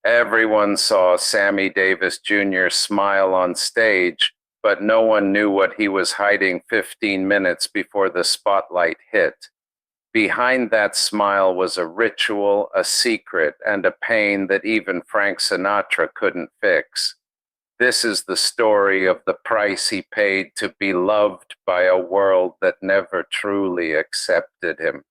Everyone saw Sammy Davis Jr. smile on stage, but no one knew what he was hiding 15 minutes before the spotlight hit. Behind that smile was a ritual, a secret, and a pain that even Frank Sinatra couldn't fix. This is the story of the price he paid to be loved by a world that never truly accepted him.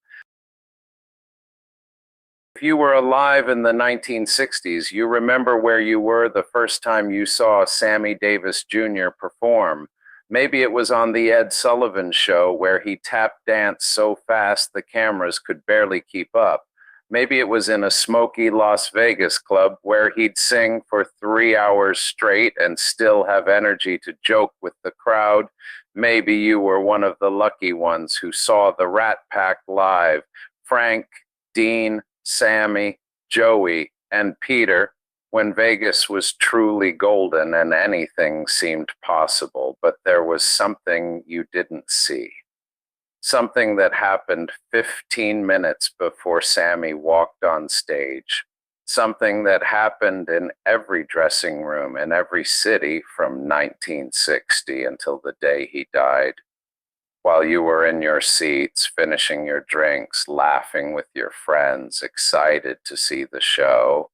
If you were alive in the 1960s, you remember where you were the first time you saw Sammy Davis Jr. perform. Maybe it was on the Ed Sullivan Show where he tap danced so fast the cameras could barely keep up. Maybe it was in a smoky Las Vegas club where he'd sing for 3 hours straight and still have energy to joke with the crowd. Maybe you were one of the lucky ones who saw the Rat Pack live. Frank, Dean, Sammy, Joey, and Peter, when Vegas was truly golden and anything seemed possible, but there was something you didn't see. Something that happened 15 minutes before Sammy walked on stage. Something that happened in every dressing room in every city from 1960 until the day he died. While you were in your seats, finishing your drinks, laughing with your friends, excited to see the show,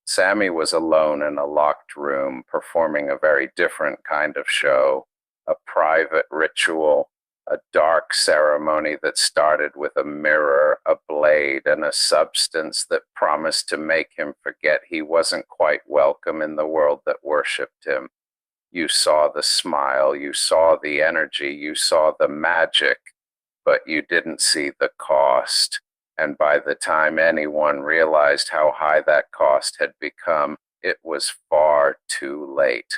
Sammy was alone in a locked room performing a very different kind of show, a private ritual, a dark ceremony that started with a mirror, a blade, and a substance that promised to make him forget he wasn't quite welcome in the world that worshipped him. You saw the smile, you saw the energy, you saw the magic, but you didn't see the cost. And by the time anyone realized how high that cost had become, it was far too late.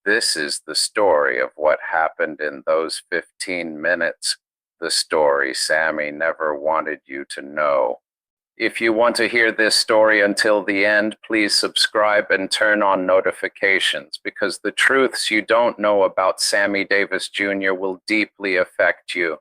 This is the story of what happened in those 15 minutes, the story Sammy never wanted you to know. If you want to hear this story until the end, please subscribe and turn on notifications, because the truths you don't know about Sammy Davis Jr. will deeply affect you.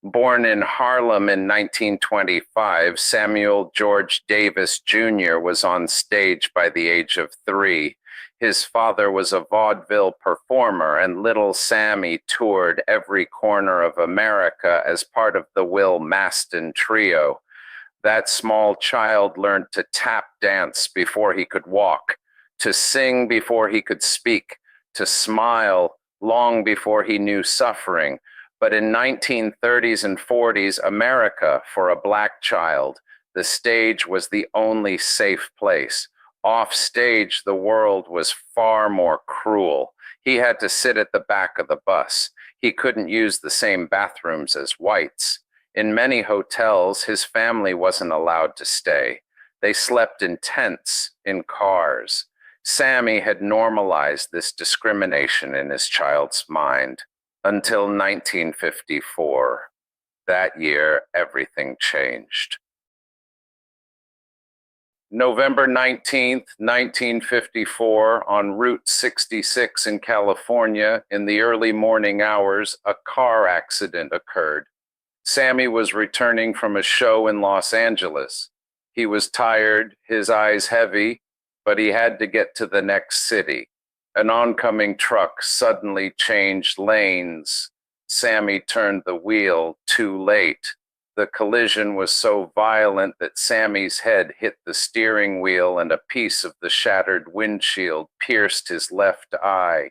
Born in Harlem in 1925, Samuel George Davis Jr. was on stage by the age of 3. His father was a vaudeville performer, and little Sammy toured every corner of America as part of the Will Maston Trio. That small child learned to tap dance before he could walk, to sing before he could speak, to smile long before he knew suffering. But in 1930s and 40s America, for a black child, the stage was the only safe place. Off stage, the world was far more cruel. He had to sit at the back of the bus. He couldn't use the same bathrooms as whites. In many hotels, his family wasn't allowed to stay. They slept in tents, in cars. Sammy had normalized this discrimination in his child's mind until 1954. That year, everything changed. November 19th, 1954, on Route 66 in California, in the early morning hours, a car accident occurred. Sammy was returning from a show in Los Angeles. He was tired, his eyes heavy, but he had to get to the next city. An oncoming truck suddenly changed lanes. Sammy turned the wheel too late. The collision was so violent that Sammy's head hit the steering wheel and a piece of the shattered windshield pierced his left eye.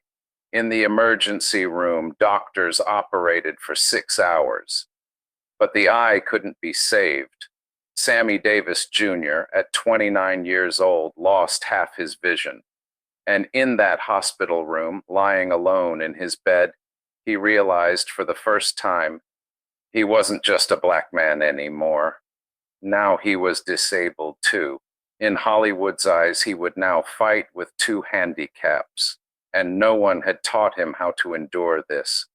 In the emergency room, doctors operated for 6 hours. But the eye couldn't be saved. Sammy Davis Jr., at 29 years old, lost half his vision. And in that hospital room, lying alone in his bed, he realized for the first time he wasn't just a black man anymore. Now he was disabled too. In Hollywood's eyes, he would now fight with 2 handicaps, and no one had taught him how to endure this.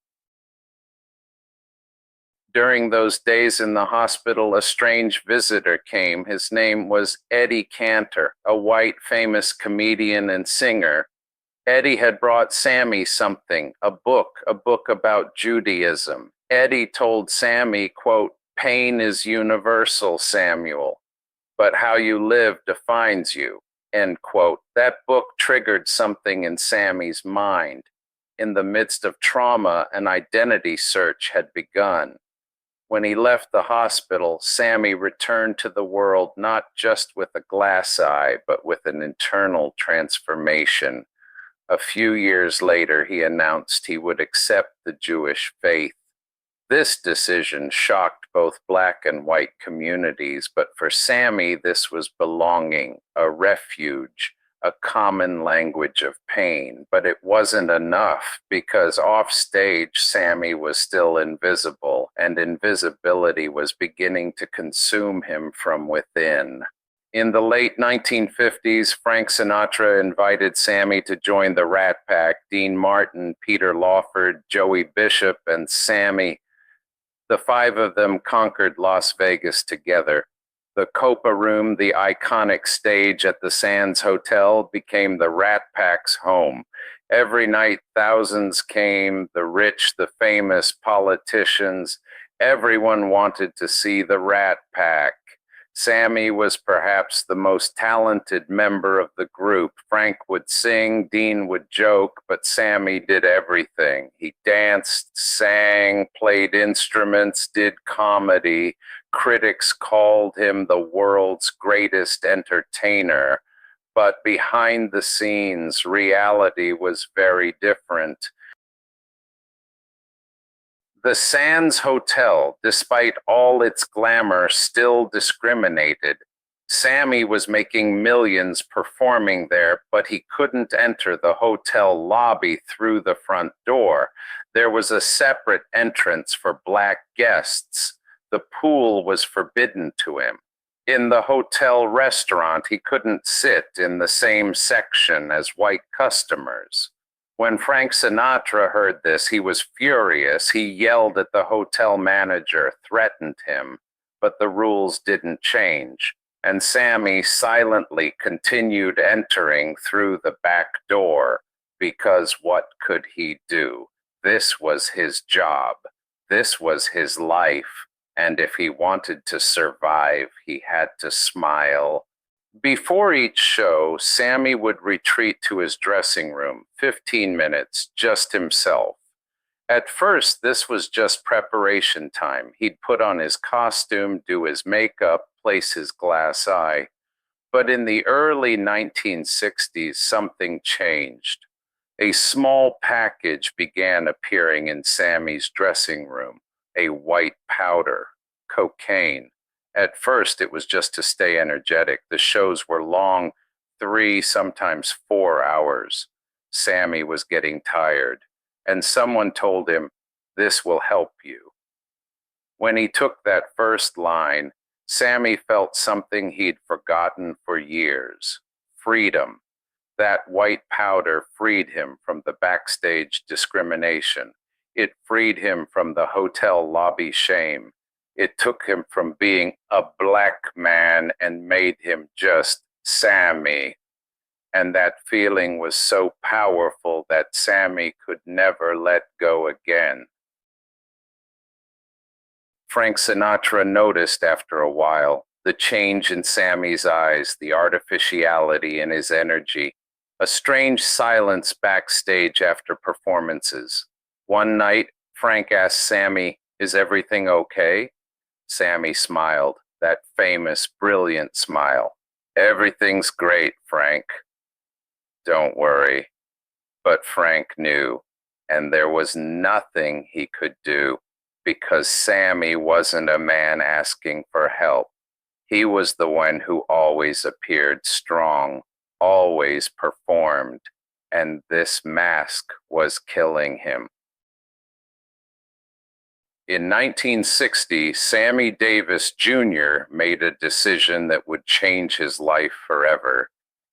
During those days in the hospital, a strange visitor came. His name was Eddie Cantor, a white famous comedian and singer. Eddie had brought Sammy something, a book about Judaism. Eddie told Sammy, quote, "Pain is universal, Samuel, but how you live defines you. End quote. That book triggered something in Sammy's mind. In the midst of trauma, an identity search had begun. When he left the hospital, Sammy returned to the world not just with a glass eye, but with an internal transformation. A few years later, he announced he would accept the Jewish faith. This decision shocked both Black and white communities, but for Sammy, this was belonging, a refuge, a common language of pain. But it wasn't enough, because off stage, Sammy was still invisible, and invisibility was beginning to consume him from within. In the late 1950s, Frank Sinatra invited Sammy to join the Rat Pack. Dean Martin, Peter Lawford, Joey Bishop, and Sammy, the five of them, conquered Las Vegas together. The Copa Room, the iconic stage at the Sands Hotel, became the Rat Pack's home. Every night, thousands came, the rich, the famous, politicians. Everyone wanted to see the Rat Pack. Sammy was perhaps the most talented member of the group. Frank would sing, Dean would joke, but Sammy did everything. He danced, sang, played instruments, did comedy. Critics called him the world's greatest entertainer. But behind the scenes, reality was very different. The Sands Hotel, despite all its glamour, still discriminated. Sammy was making millions performing there, but he couldn't enter the hotel lobby through the front door. There was a separate entrance for Black guests. The pool was forbidden to him. In the hotel restaurant, he couldn't sit in the same section as white customers. When Frank Sinatra heard this, he was furious. He yelled at the hotel manager, threatened him, but the rules didn't change, and Sammy silently continued entering through the back door, because what could he do? This was his job. This was his life, and if he wanted to survive, he had to smile. Before each show, Sammy would retreat to his dressing room, 15 minutes, just himself. At first, this was just preparation time. He'd put on his costume, do his makeup, place his glass eye. But in the early 1960s, something changed. A small package began appearing in Sammy's dressing room, a white powder, cocaine. At first, it was just to stay energetic. The shows were long, 3, sometimes 4 hours. Sammy was getting tired, and someone told him, "This will help you." When he took that first line, Sammy felt something he'd forgotten for years: freedom. That white powder freed him from the backstage discrimination. It freed him from the hotel lobby shame. It took him from being a Black man and made him just Sammy. And that feeling was so powerful that Sammy could never let go again. Frank Sinatra noticed after a while the change in Sammy's eyes, the artificiality in his energy, a strange silence backstage after performances. One night, Frank asked Sammy, "Is everything okay?" Sammy smiled, that famous, brilliant smile. "Everything's great, Frank. Don't worry." But Frank knew, and there was nothing he could do, because Sammy wasn't a man asking for help. He was the one who always appeared strong, always performed, and this mask was killing him. In 1960, Sammy Davis Jr. made a decision that would change his life forever.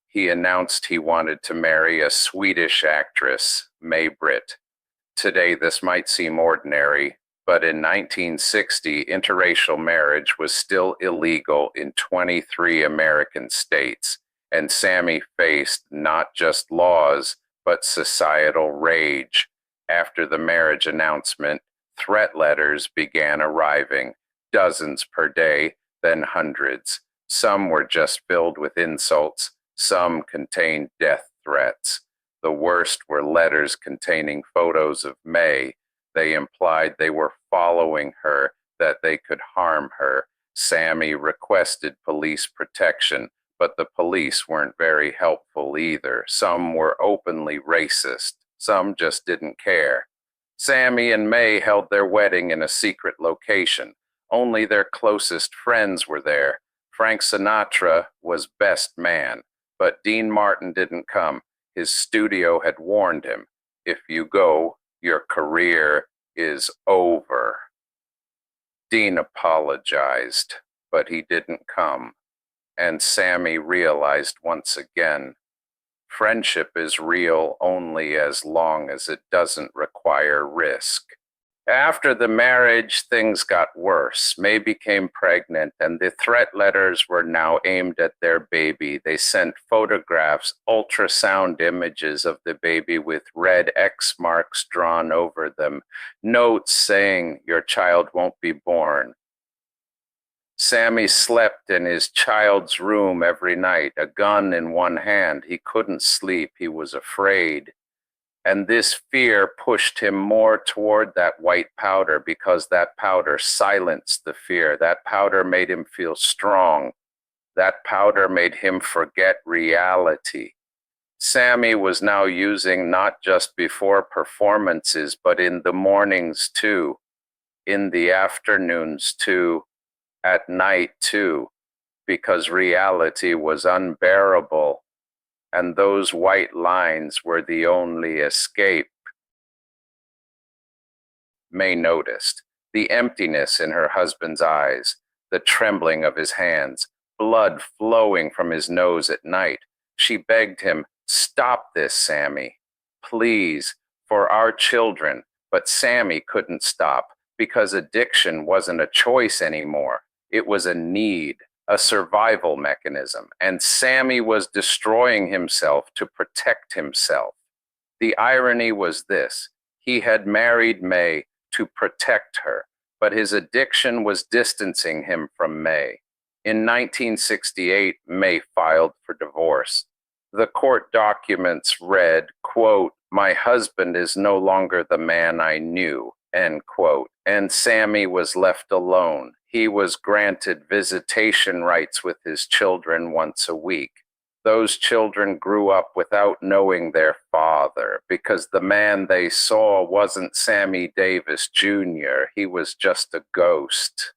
He announced he wanted to marry a Swedish actress, May-Britt. Today, this might seem ordinary, but in 1960, interracial marriage was still illegal in 23 American states, and Sammy faced not just laws, but societal rage. After the marriage announcement, threat letters began arriving, dozens per day, then hundreds. Some were just filled with insults. Some contained death threats. The worst were letters containing photos of May. They implied they were following her, that they could harm her. Sammy requested police protection, but the police weren't very helpful either. Some were openly racist. Some just didn't care. Sammy and May held their wedding in a secret location. Only their closest friends were there. Frank Sinatra was best man, but Dean Martin didn't come. His studio had warned him, if you go, your career is over. Dean apologized, but he didn't come. And Sammy realized once again, friendship is real only as long as it doesn't require risk. After the marriage, things got worse. May became pregnant, and the threat letters were now aimed at their baby. They sent photographs, ultrasound images of the baby with red X marks drawn over them, notes saying, "Your child won't be born." Sammy slept in his child's room every night, a gun in one hand. He couldn't sleep. He was afraid. And this fear pushed him more toward that white powder because that powder silenced the fear. That powder made him feel strong. That powder made him forget reality. Sammy was now using not just before performances, but in the mornings too, in the afternoons too, at night too, because reality was unbearable. And those white lines were the only escape. May noticed the emptiness in her husband's eyes, the trembling of his hands, blood flowing from his nose at night. She begged him, "Stop this, Sammy. Please, for our children." But Sammy couldn't stop because addiction wasn't a choice anymore. It was a need, a survival mechanism, and Sammy was destroying himself to protect himself. The irony was this: he had married May to protect her, but his addiction was distancing him from May. In 1968, May filed for divorce. The court documents read, quote, "My husband is no longer the man I knew," end quote, and Sammy was left alone. He was granted visitation rights with his children once a week. Those children grew up without knowing their father because the man they saw wasn't Sammy Davis Jr. He was just a ghost.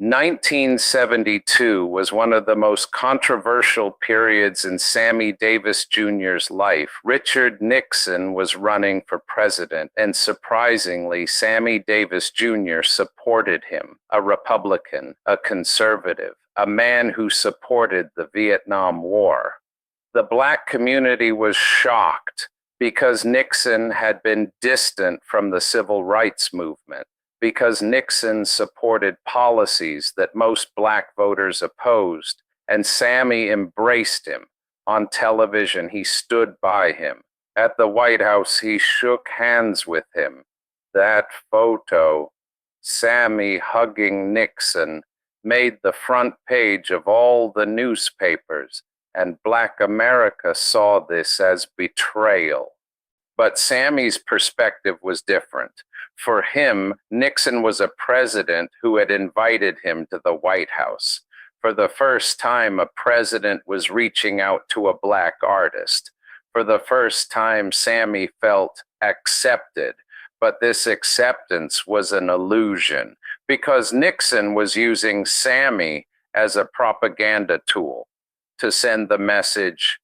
1972 was one of the most controversial periods in Sammy Davis Jr.'s life. Richard Nixon was running for president, and surprisingly, Sammy Davis Jr. supported him, a Republican, a conservative, a man who supported the Vietnam War. The Black community was shocked because Nixon had been distant from the civil rights movement, because Nixon supported policies that most Black voters opposed, and Sammy embraced him. On television, he stood by him. At the White House, he shook hands with him. That photo, Sammy hugging Nixon, made the front page of all the newspapers, and Black America saw this as betrayal. But Sammy's perspective was different. For him, Nixon was a president who had invited him to the White House. For the first time, a president was reaching out to a Black artist. For the first time, Sammy felt accepted. But this acceptance was an illusion because Nixon was using Sammy as a propaganda tool to send the message,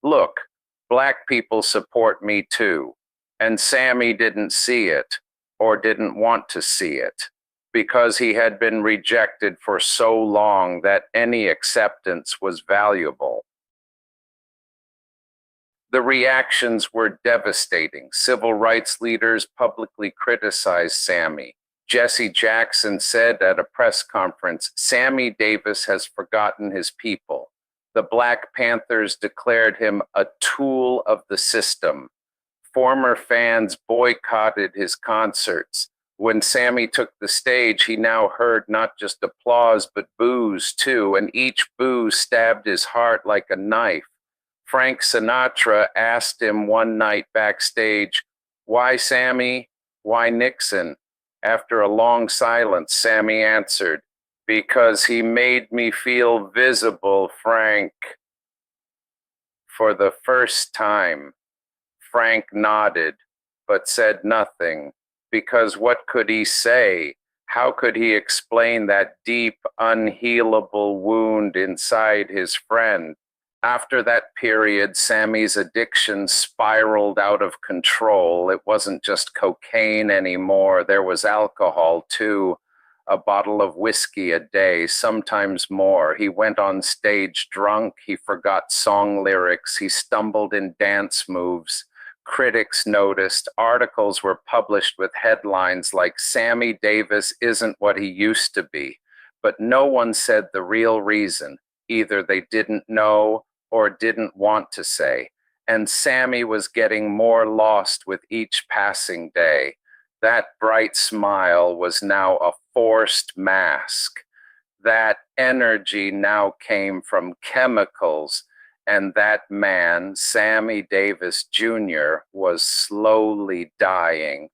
"Look, Black people support me too." And Sammy didn't see it, or didn't want to see it, because he had been rejected for so long that any acceptance was valuable. The reactions were devastating. Civil rights leaders publicly criticized Sammy. Jesse Jackson said at a press conference, "Sammy Davis has forgotten his people." The Black Panthers declared him a tool of the system. Former fans boycotted his concerts. When Sammy took the stage, he now heard not just applause, but boos too, and each boo stabbed his heart like a knife. Frank Sinatra asked him one night backstage, "Why Sammy? Why Nixon?" After a long silence, Sammy answered, "Because he made me feel visible, Frank." For the first time, Frank nodded, but said nothing, because what could he say? How could he explain that deep, unhealable wound inside his friend? After that period, Sammy's addiction spiraled out of control. It wasn't just cocaine anymore. There was alcohol, too. A bottle of whiskey a day, sometimes more. He went on stage drunk. He forgot song lyrics. He stumbled in dance moves. Critics noticed. Articles were published with headlines like "Sammy Davis isn't what he used to be." But no one said the real reason. Either they didn't know or didn't want to say. And Sammy was getting more lost with each passing day. That bright smile was now a forced mask. That energy now came from chemicals, and that man, Sammy Davis Jr., was slowly dying.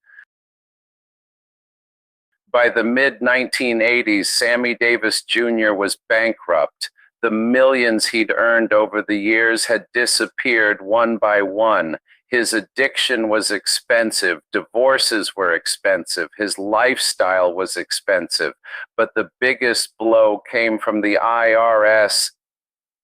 By the mid 1980s, Sammy Davis Jr. was bankrupt. The millions he'd earned over the years had disappeared one by one. His addiction was expensive. Divorces were expensive. His lifestyle was expensive. But the biggest blow came from the IRS,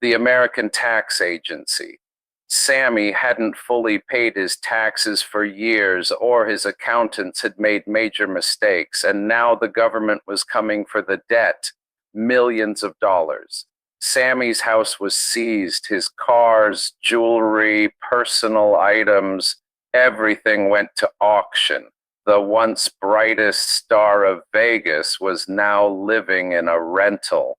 the American Tax Agency. Sammy hadn't fully paid his taxes for years, or his accountants had made major mistakes, and now the government was coming for the debt, millions of dollars. Sammy's house was seized, his cars, jewelry, personal items, everything went to auction. The once brightest star of Vegas was now living in a rental.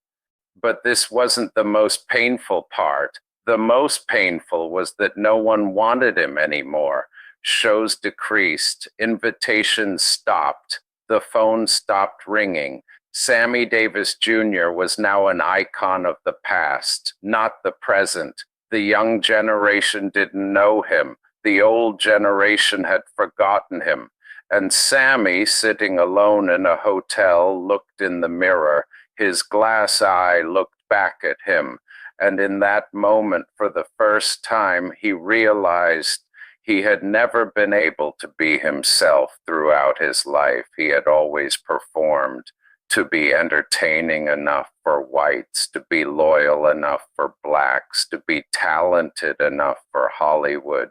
But this wasn't the most painful part. The most painful was that no one wanted him anymore. Shows decreased, invitations stopped, the phone stopped ringing. Sammy Davis Jr. was now an icon of the past, not the present. The young generation didn't know him. The old generation had forgotten him. And Sammy, sitting alone in a hotel, looked in the mirror. His glass eye looked back at him. And in that moment, for the first time, he realized he had never been able to be himself throughout his life. He had always performed to be entertaining enough for whites, to be loyal enough for blacks, to be talented enough for Hollywood.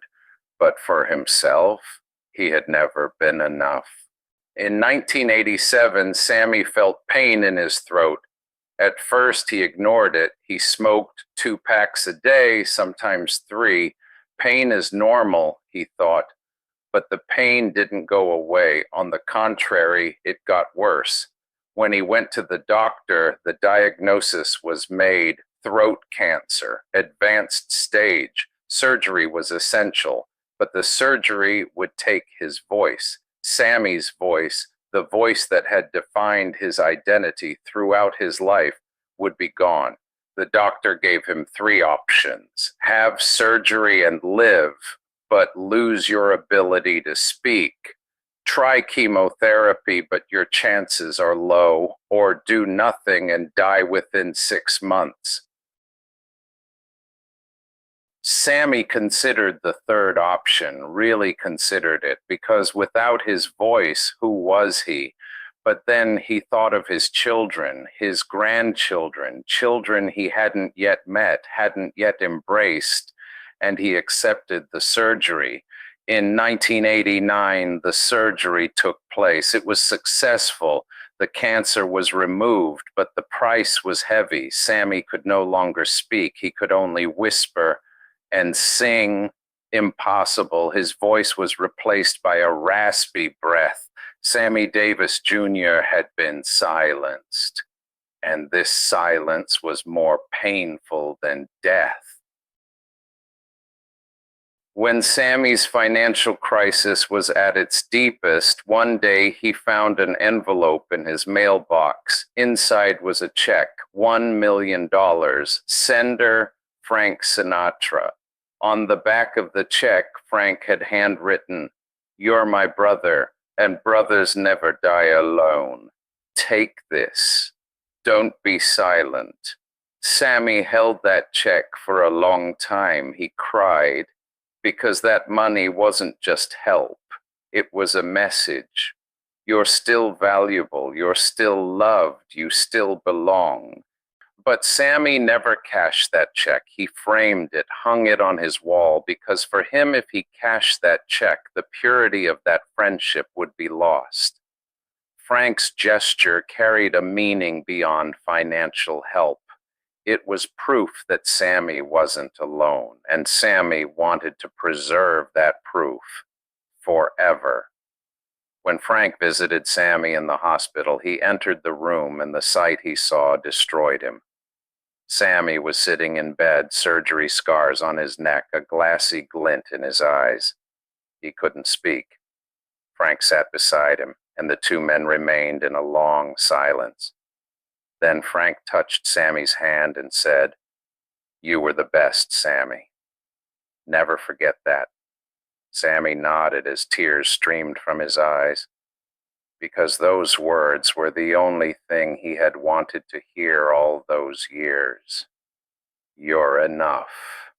But for himself, he had never been enough. In 1987, Sammy felt pain in his throat. At first, he ignored it. He smoked 2 packs a day, sometimes 3. Pain is normal, he thought. But the pain didn't go away. On the contrary, it got worse. When he went to the doctor, the diagnosis was made: throat cancer, advanced stage. Surgery was essential, but the surgery would take his voice, Sammy's voice, the voice that had defined his identity throughout his life, would be gone. The doctor gave him 3 options: have surgery and live, but lose your ability to speak. Try chemotherapy, but your chances are low, or do nothing and die within 6 months. Sammy considered the third option, really considered it, because without his voice, who was he? But then he thought of his children, his grandchildren, children he hadn't yet met, hadn't yet embraced, and he accepted the surgery. In 1989, the surgery took place. It was successful. The cancer was removed, but the price was heavy. Sammy could no longer speak. He could only whisper and sing. Impossible. His voice was replaced by a raspy breath. Sammy Davis Jr. had been silenced, and this silence was more painful than death. When Sammy's financial crisis was at its deepest, one day he found an envelope in his mailbox. Inside was a check, $1 million, sender Frank Sinatra. On the back of the check, Frank had handwritten, "You're my brother, and brothers never die alone. Take this. Don't be silent." Sammy held that check for a long time. He cried, because that money wasn't just help, it was a message. You're still valuable, you're still loved, you still belong. But Sammy never cashed that check. He framed it, hung it on his wall, because for him, if he cashed that check, the purity of that friendship would be lost. Frank's gesture carried a meaning beyond financial help. It was proof that Sammy wasn't alone, and Sammy wanted to preserve that proof forever. When Frank visited Sammy in the hospital, he entered the room, and the sight he saw destroyed him. Sammy was sitting in bed, surgery scars on his neck, a glassy glint in his eyes. He couldn't speak. Frank sat beside him, and the two men remained in a long silence. Then Frank touched Sammy's hand and said, "You were the best, Sammy. Never forget that." Sammy nodded as tears streamed from his eyes, because those words were the only thing he had wanted to hear all those years. You're enough.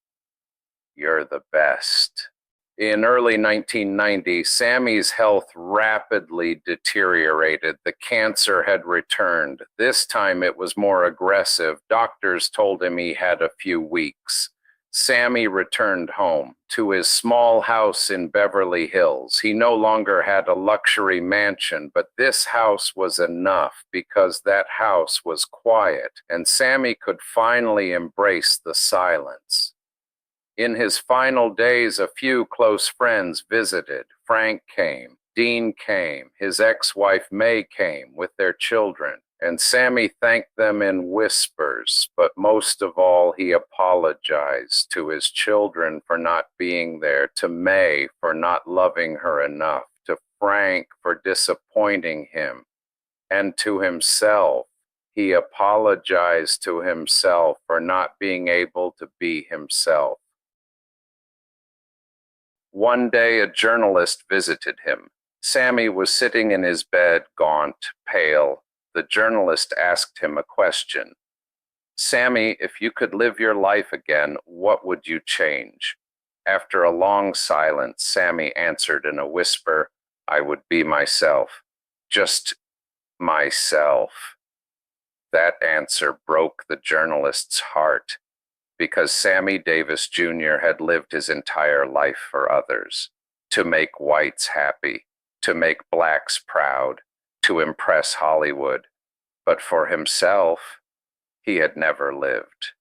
You're the best. In early 1990, Sammy's health rapidly deteriorated. The cancer had returned. This time it was more aggressive. Doctors told him he had a few weeks. Sammy returned home to his small house in Beverly Hills. He no longer had a luxury mansion, but this house was enough because that house was quiet, and Sammy could finally embrace the silence. In his final days, a few close friends visited. Frank came, Dean came, his ex-wife May came with their children, and Sammy thanked them in whispers, but most of all, he apologized to his children for not being there, to May for not loving her enough, to Frank for disappointing him, and to himself. He apologized to himself for not being able to be himself. One day, a journalist visited him. Sammy was sitting in his bed, gaunt, pale. The journalist asked him a question. "Sammy, if you could live your life again, what would you change?" After a long silence, Sammy answered in a whisper, "I would be myself. Just myself." That answer broke the journalist's heart, because Sammy Davis Jr. had lived his entire life for others, to make whites happy, to make blacks proud, to impress Hollywood. But for himself, he had never lived.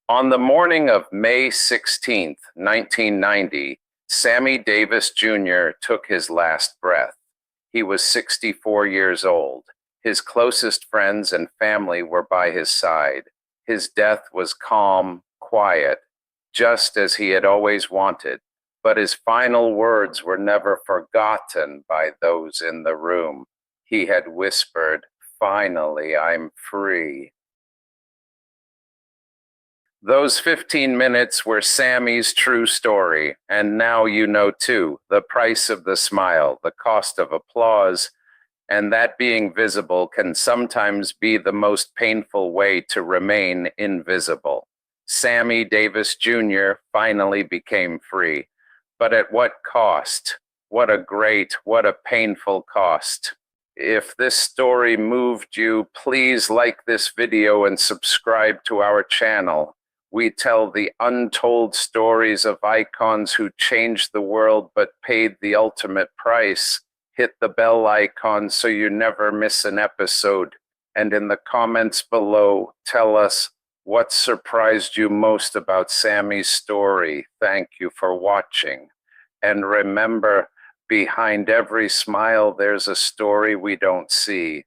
On the morning of May 16, 1990, Sammy Davis Jr. took his last breath. He was 64 years old. His closest friends and family were by his side. His death was calm, quiet, just as he had always wanted, but his final words were never forgotten by those in the room. He had whispered, "Finally, I'm free." Those 15 minutes were Sammy's true story, and now you know too, the price of the smile, the cost of applause, and that being visible can sometimes be the most painful way to remain invisible. Sammy Davis Jr. finally became free, but at what cost? What a painful cost. If this story moved you, please like this video and subscribe to our channel. We tell the untold stories of icons who changed the world but paid the ultimate price. Hit the bell icon so you never miss an episode. And in the comments below, tell us what surprised you most about Sammy's story. Thank you for watching. And remember, behind every smile, there's a story we don't see.